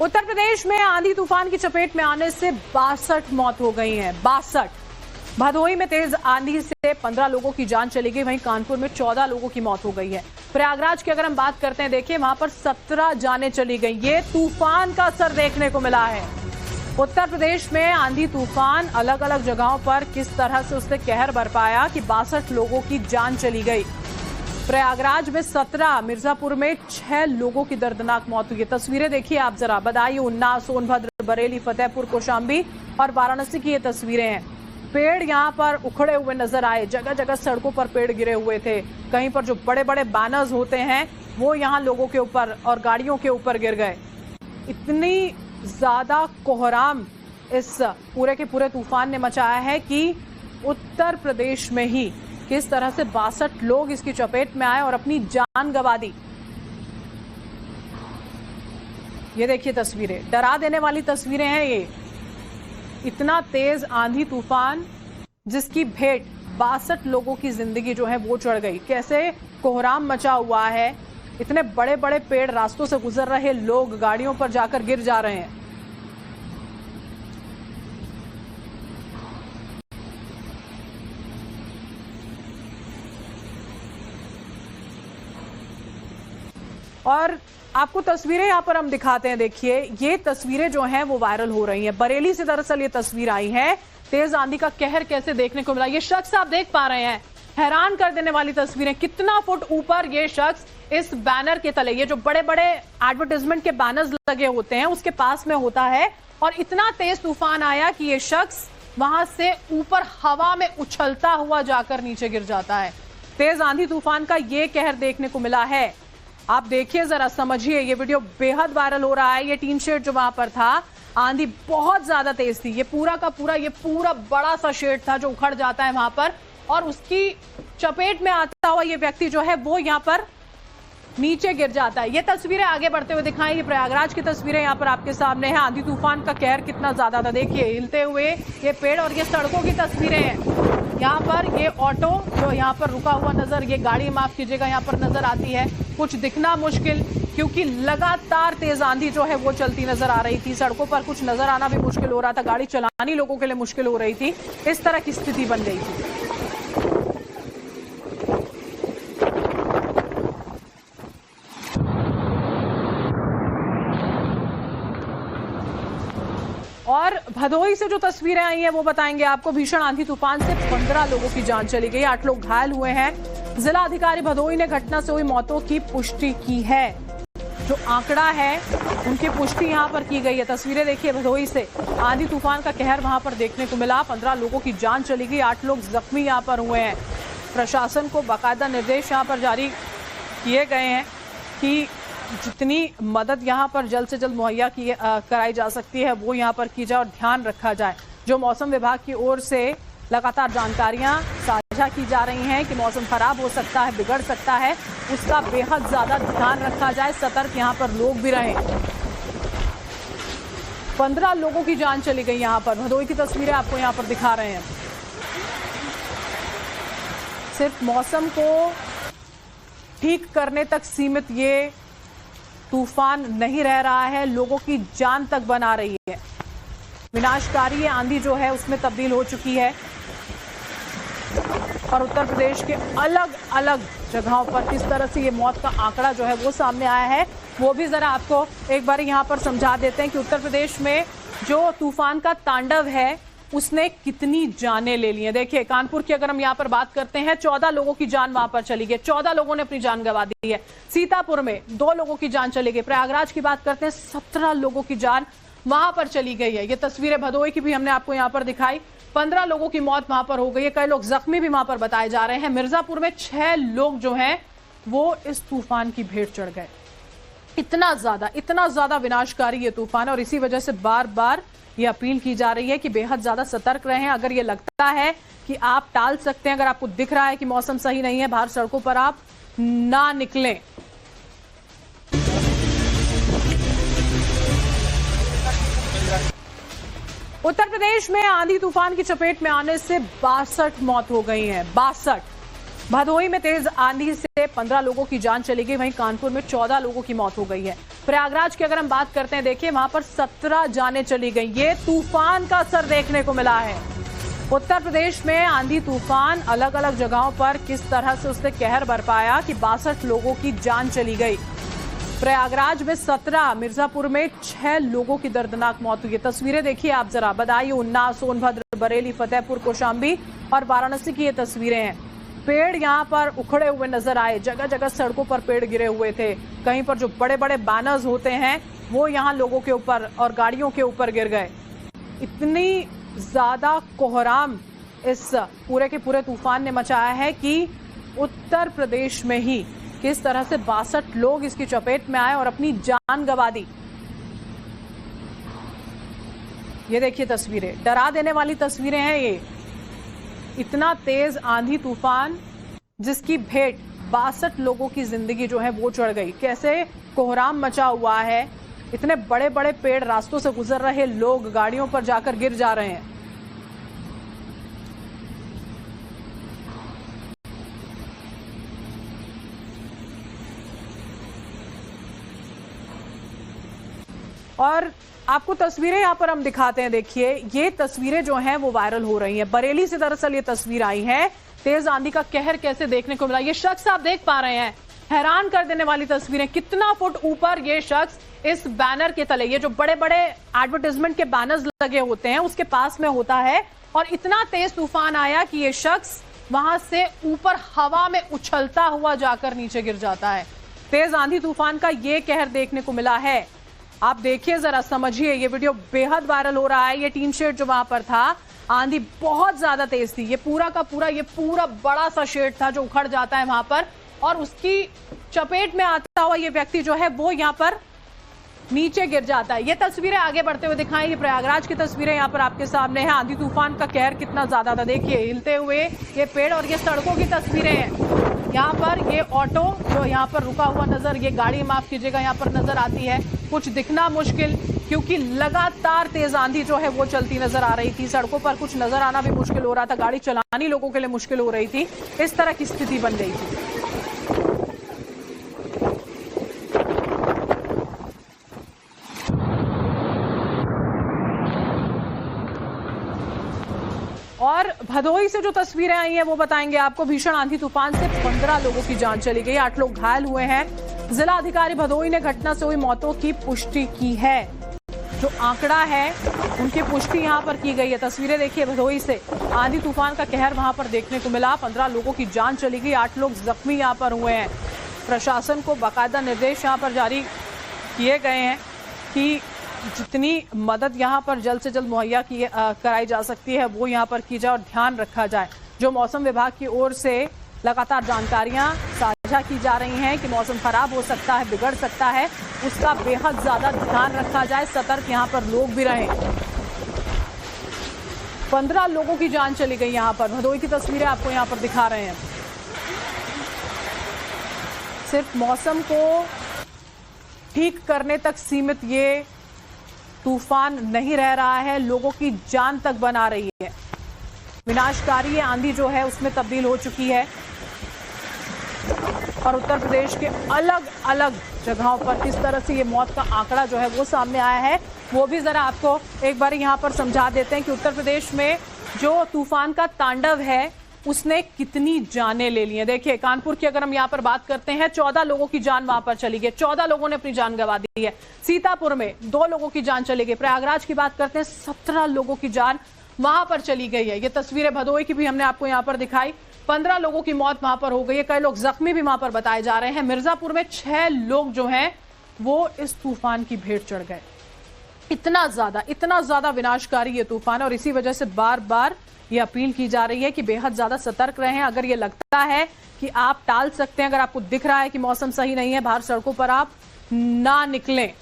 उत्तर प्रदेश में आंधी तूफान की चपेट में आने से 62 मौत हो गई है। 62। भदोही में तेज आंधी से 15 लोगों की जान चली गई, वहीं कानपुर में 14 लोगों की मौत हो गई है। प्रयागराज की अगर हम बात करते हैं, देखिए वहां पर 17 जानें चली गई। ये तूफान का असर देखने को मिला है। उत्तर प्रदेश में आंधी तूफान अलग अलग जगहों पर किस तरह से उसने कहर बरपाया कि 62 लोगों की जान चली गई। प्रयागराज में 17, मिर्जापुर में 6 लोगों की दर्दनाक मौत हुई है। तस्वीरें देखिए आप जरा। बदायूं, उन्नाव, सोनभद्र, बरेली, फतेहपुर, कौशाम्बी और वाराणसी की ये तस्वीरें हैं। पेड़ यहां पर उखड़े हुए नजर आए, जगह जगह सड़कों पर पेड़ गिरे हुए थे। कहीं पर जो बड़े बड़े बैनर्स होते हैं वो यहां लोगों के ऊपर और गाड़ियों के ऊपर गिर गए। इतनी ज्यादा कोहराम इस पूरे के पूरे तूफान ने मचाया है कि उत्तर प्रदेश में ही किस तरह से 62 लोग इसकी चपेट में आए और अपनी जान गंवा दी। ये देखिए तस्वीरें, डरा देने वाली तस्वीरें हैं ये। इतना तेज आंधी तूफान जिसकी भेंट 62 लोगों की जिंदगी जो है वो चढ़ गई। कैसे कोहराम मचा हुआ है, इतने बड़े बड़े पेड़, रास्तों से गुजर रहे लोग गाड़ियों पर जाकर गिर जा रहे हैं। और आपको तस्वीरें यहां पर हम दिखाते हैं। देखिए ये तस्वीरें जो हैं वो वायरल हो रही हैं। बरेली से दरअसल ये तस्वीर आई है। तेज आंधी का कहर कैसे देखने को मिला, ये शख्स आप देख पा रहे हैं। हैरान कर देने वाली तस्वीरें। कितना फुट ऊपर ये शख्स इस बैनर के तले, ये जो बड़े बड़े एडवर्टाइजमेंट के बैनर्स लगे होते हैं उसके पास में होता है, और इतना तेज तूफान आया कि ये शख्स वहां से ऊपर हवा में उछलता हुआ जाकर नीचे गिर जाता है। तेज आंधी तूफान का ये कहर देखने को मिला है। आप देखिए जरा, समझिए। ये वीडियो बेहद वायरल हो रहा है। ये टीन शेड जो वहां पर था, आंधी बहुत ज्यादा तेज थी। ये पूरा का पूरा, ये पूरा बड़ा सा शेड था जो उखड़ जाता है वहां पर, और उसकी चपेट में आता हुआ ये व्यक्ति जो है वो यहाँ पर नीचे गिर जाता है। ये तस्वीरें आगे बढ़ते हुए दिखाएं। ये प्रयागराज की तस्वीरें यहाँ पर आपके सामने है। आंधी तूफान का कहर कितना ज्यादा था, देखिए हिलते हुए ये पेड़, और ये सड़कों की तस्वीरें हैं। यहाँ पर ये ऑटो जो यहाँ पर रुका हुआ नजर, ये गाड़ी माफ कीजिएगा, यहाँ पर नजर आती है। कुछ दिखना मुश्किल, क्योंकि लगातार तेज आंधी जो है वो चलती नजर आ रही थी। सड़कों पर कुछ नजर आना भी मुश्किल हो रहा था, गाड़ी चलानी लोगों के लिए मुश्किल हो रही थी। इस तरह की स्थिति बन गई थी। और भदोही से जो तस्वीरें आई हैं वो बताएंगे आपको। भीषण आंधी तूफान से 15 लोगों की जान चली गई, 8 लोग घायल हुए हैं। जिला अधिकारी भदोही ने घटना से हुई मौतों की पुष्टि की है। जो आंकड़ा है उनकी पुष्टि यहां पर की गई है। तस्वीरें देखिए भदोही से। आंधी तूफान का कहर वहां पर देखने को मिला। 15 लोगों की जान चली गई, 8 लोग जख्मी यहां पर हुए हैं। प्रशासन को बाकायदा निर्देश यहां पर जारी किए गए हैं कि जितनी मदद यहाँ पर जल्द से जल्द मुहैया कराई जा सकती है वो यहाँ पर की जाए और ध्यान रखा जाए। जो मौसम विभाग की ओर से लगातार जानकारियां साझा की जा रही हैं कि मौसम खराब हो सकता है, बिगड़ सकता है, उसका बेहद ज्यादा ध्यान रखा जाए। सतर्क यहाँ पर लोग भी रहें। 15 लोगों की जान चली गई यहाँ पर। भदोही की तस्वीरें आपको यहाँ पर दिखा रहे हैं। सिर्फ मौसम को ठीक करने तक सीमित ये तूफान नहीं रह रहा है, लोगों की जान तक बना रही है। विनाशकारी ये आंधी जो है उसमें तब्दील हो चुकी है, और उत्तर प्रदेश के अलग अलग जगहों पर किस तरह से ये मौत का आंकड़ा जो है वो सामने आया है वो भी जरा आपको एक बार यहाँ पर समझा देते हैं कि उत्तर प्रदेश में जो तूफान का तांडव है उसने कितनी जानें ले ली हैं। देखिए कानपुर की अगर हम यहाँ पर बात करते हैं, 14 लोगों की जान वहां पर चली गई, 14 लोगों ने अपनी जान गंवा दी है। सीतापुर में 2 लोगों की जान चली गई। प्रयागराज की बात करते हैं, 17 लोगों की जान वहां पर चली गई है। ये तस्वीरें भदोही की भी हमने आपको यहाँ पर दिखाई। 15 लोगों की मौत वहां पर हो गई है, कई लोग जख्मी भी वहां पर बताए जा रहे हैं। मिर्जापुर में 6 लोग जो हैं वो इस तूफान की भेंट चढ़ गए। इतना ज्यादा विनाशकारी ये तूफान है, और इसी वजह से बार बार ये अपील की जा रही है कि बेहद ज्यादा सतर्क रहें। अगर ये लगता है कि आप टाल सकते हैं, अगर आपको दिख रहा है कि मौसम सही नहीं है, बाहर सड़कों पर आप ना निकलें। उत्तर प्रदेश में आंधी तूफान की चपेट में आने से 62 मौत हो गई है। 62। भदोही में तेज आंधी से 15 लोगों की जान चली गई, वहीं कानपुर में 14 लोगों की मौत हो गई है। प्रयागराज की अगर हम बात करते हैं, देखिए वहां पर 17 जानें चली गई। ये तूफान का असर देखने को मिला है। उत्तर प्रदेश में आंधी तूफान अलग अलग जगहों पर किस तरह से उसने कहर बरपाया कि 62 लोगों की जान चली गई। प्रयागराज में 17, मिर्जापुर में 6 लोगों की दर्दनाक मौत हुई। तस्वीरें देखिए आप जरा। बदायूं, उन्नाव, सोनभद्र, बरेली, फतेहपुर, कौशाम्बी और वाराणसी की ये तस्वीरें हैं। पेड़ यहां पर उखड़े हुए नजर आए, जगह जगह सड़कों पर पेड़ गिरे हुए थे। कहीं पर जो बड़े बड़े बैनर्स होते हैं वो यहां लोगों के ऊपर और गाड़ियों के ऊपर गिर गए। इतनी ज्यादा कोहराम इस पूरे के पूरे तूफान ने मचाया है कि उत्तर प्रदेश में ही किस तरह से 62 लोग इसकी चपेट में आए और अपनी जान गंवा दी। ये देखिए तस्वीरें, डरा देने वाली तस्वीरें हैं ये। इतना तेज आंधी तूफान जिसकी भेंट 62 लोगों की जिंदगी जो है वो चढ़ गई। कैसे कोहराम मचा हुआ है, इतने बड़े बड़े पेड़, रास्तों से गुजर रहे लोग गाड़ियों पर जाकर गिर जा रहे हैं। और आपको तस्वीरें यहां पर हम दिखाते हैं। देखिए ये तस्वीरें जो हैं वो वायरल हो रही हैं। बरेली से दरअसल ये तस्वीर आई है। तेज आंधी का कहर कैसे देखने को मिला, ये शख्स आप देख पा रहे हैं। हैरान कर देने वाली तस्वीरें। कितना फुट ऊपर ये शख्स इस बैनर के तले, ये जो बड़े बड़े एडवर्टाइजमेंट के बैनर्स लगे होते हैं उसके पास में होता है, और इतना तेज तूफान आया कि ये शख्स वहां से ऊपर हवा में उछलता हुआ जाकर नीचे गिर जाता है। तेज आंधी तूफान का ये कहर देखने को मिला है। आप देखिए जरा, समझिए। ये वीडियो बेहद वायरल हो रहा है। ये टीन शेड जो वहां पर था, आंधी बहुत ज्यादा तेज थी। ये पूरा का पूरा, ये पूरा बड़ा सा शेड था जो उखड़ जाता है वहां पर, और उसकी चपेट में आता हुआ ये व्यक्ति जो है वो यहाँ पर नीचे गिर जाता है। ये तस्वीरें आगे बढ़ते हुए दिखाएं। ये प्रयागराज की तस्वीरें यहाँ पर आपके सामने है। आंधी तूफान का कहर कितना ज्यादा था, देखिए हिलते हुए ये पेड़, और ये सड़कों की तस्वीरें हैं। यहाँ पर ये ऑटो जो यहाँ पर रुका हुआ नजर, ये गाड़ी माफ कीजिएगा, यहाँ पर नजर आती है। कुछ दिखना मुश्किल, क्योंकि लगातार तेज आंधी जो है वो चलती नजर आ रही थी। सड़कों पर कुछ नजर आना भी मुश्किल हो रहा था, गाड़ी चलानी लोगों के लिए मुश्किल हो रही थी। इस तरह की स्थिति बन गई थी। और भदोही से जो तस्वीरें आई हैं वो बताएंगे आपको। भीषण आंधी तूफान से 15 लोगों की जान चली गई, 8 लोग घायल हुए हैं। जिला अधिकारी भदोही ने घटना से हुई मौतों की पुष्टि की है। जो आंकड़ा है उनकी पुष्टि यहां पर की गई है। तस्वीरें देखिए भदोही से। आंधी तूफान का कहर वहां पर देखने को मिला। 15 लोगों की जान चली गई, 8 लोग जख्मी यहां पर हुए हैं। प्रशासन को बाकायदा निर्देश यहां पर जारी किए गए हैं कि जितनी मदद यहाँ पर जल्द से जल्द मुहैया कराई जा सकती है वो यहाँ पर की जाए और ध्यान रखा जाए। जो मौसम विभाग की ओर से लगातार जानकारियां साझा की जा रही हैं कि मौसम खराब हो सकता है, बिगड़ सकता है, उसका बेहद ज्यादा ध्यान रखा जाए। सतर्क यहाँ पर लोग भी रहें। 15 लोगों की जान चली गई यहाँ पर। भदोही की तस्वीरें आपको यहाँ पर दिखा रहे हैं। सिर्फ मौसम को ठीक करने तक सीमित ये तूफान नहीं रह रहा है, लोगों की जान तक बना रही है। विनाशकारी आंधी जो है उसमें तब्दील हो चुकी है, और उत्तर प्रदेश के अलग अलग जगहों पर किस तरह से ये मौत का आंकड़ा जो है वो सामने आया है, वो भी जरा आपको एक बार यहाँ पर समझा देते हैं कि उत्तर प्रदेश में जो तूफान का तांडव है उसने कितनी जानें ले ली हैं। देखिए कानपुर की अगर हम यहाँ पर बात करते हैं, 14 लोगों की जान वहां पर चली गई, 14 लोगों ने अपनी जान गंवा दी है। सीतापुर में 2 लोगों की जान चली गई। प्रयागराज की बात करते हैं, 17 लोगों की जान वहां पर चली गई है। ये तस्वीरें भदोही की भी हमने आपको यहाँ पर दिखाई। 15 लोगों की मौत वहां पर हो गई है, कई लोग जख्मी भी वहां पर बताए जा रहे हैं। मिर्जापुर में 6 लोग जो हैं वो इस तूफान की भेंट चढ़ गए। इतना ज्यादा विनाशकारी ये तूफान, और इसी वजह से बार बार ये अपील की जा रही है कि बेहद ज्यादा सतर्क रहें। अगर ये लगता है कि आप टाल सकते हैं, अगर आपको दिख रहा है कि मौसम सही नहीं है, बाहर सड़कों पर आप ना निकलें।